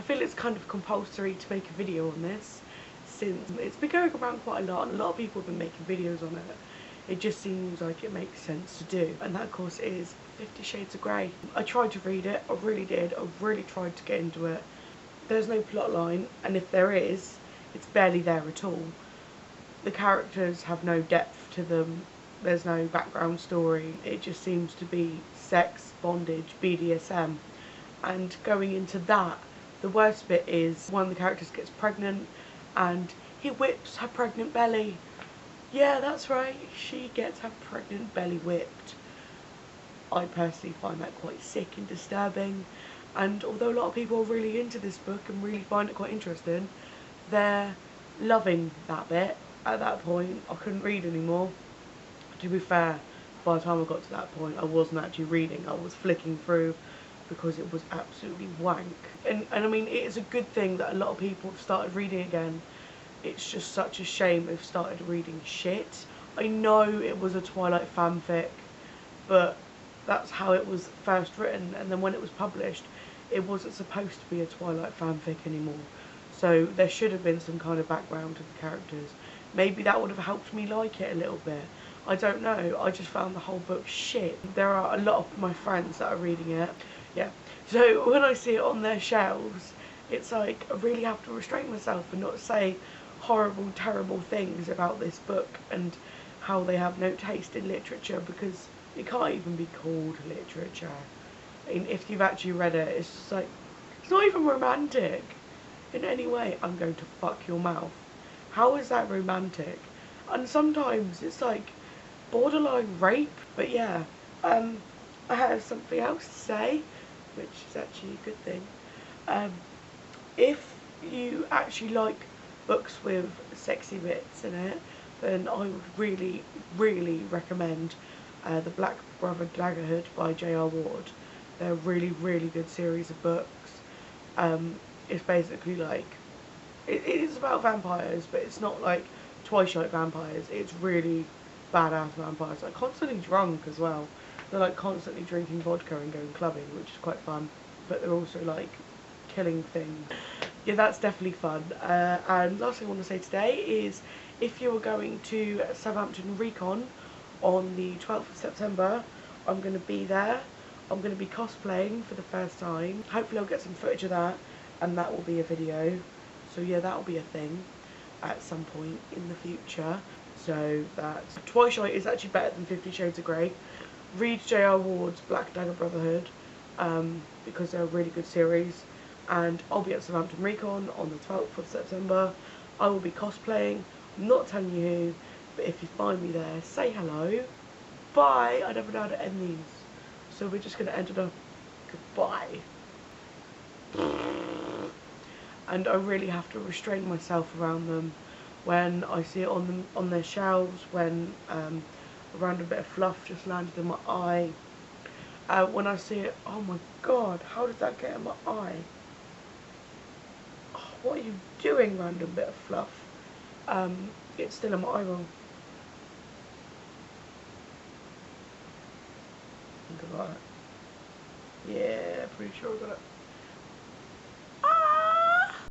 feel it's kind of compulsory to make a video on this, since it's been going around quite a lot and a lot of people have been making videos on it. It just seems like it makes sense to do, and that of course is 50 Shades of Grey. I tried to read it, I really did, I really tried to get into it. There's no plot line, and if there is, it's barely there at all. The characters have no depth to them, there's no background story, it just seems to be sex, bondage, BDSM. And going into that, the worst bit is one of the characters gets pregnant and he whips her pregnant belly. Yeah, that's right, she gets her pregnant belly whipped. I personally find that quite sick and disturbing, and although a lot of people are really into this book and really find it quite interesting, they're loving that bit. At that point, I couldn't read anymore. To be fair, by the time I got to that point, I wasn't actually reading, I was flicking through because it was absolutely wank. And I mean, it is a good thing that a lot of people have started reading again. It's just such a shame they've started reading shit. I know it was a Twilight fanfic, but that's how it was first written, and then when it was published, it wasn't supposed to be a Twilight fanfic anymore. So there should have been some kind of background to the characters. Maybe that would have helped me like it a little bit. I don't know, I just found the whole book shit. There are a lot of my friends that are reading it. Yeah, so when I see it on their shelves, it's like I really have to restrain myself and not say horrible, terrible things about this book and how they have no taste in literature, because it can't even be called literature. I mean, if you've actually read it, it's just like, it's not even romantic in any way. I'm going to fuck your mouth. How is that romantic? And sometimes it's like borderline rape. But yeah, I have something else to say, which is actually a good thing. If you actually like books with sexy bits in it, then I would really, really recommend The Black Brother Daggerhood by J.R. Ward. They're a really, really good series of books. It's basically like, it is about vampires, but it's not like Twilight vampires. It's really badass vampires, like constantly drunk as well. They're like constantly drinking vodka and going clubbing, which is quite fun, but they're also like killing things. Yeah, that's definitely fun. And last thing I want to say today is, if you are going to Southampton Recon on the 12th of September, I'm going to be there. I'm going to be cosplaying for the first time. Hopefully I'll get some footage of that, and that will be a video. So yeah, that will be a thing at some point in the future. So that's, Twilight is actually better than 50 Shades of Grey. Read J.R. Ward's Black Dagger Brotherhood, because they're a really good series. And I'll be at Southampton Recon on the 12th of September. I will be cosplaying. I'm not telling you who, but if you find me there, say hello. Bye. I never know how to end these, so we're just going to end it up goodbye. And I really have to restrain myself around them when I see it on their shelves, when a random bit of fluff just landed in my eye. When I see it, oh my god, how did that get in my eye? Oh, what are you doing, random bit of fluff? It's still in my eyeball. Think about it. Yeah, pretty sure I got it.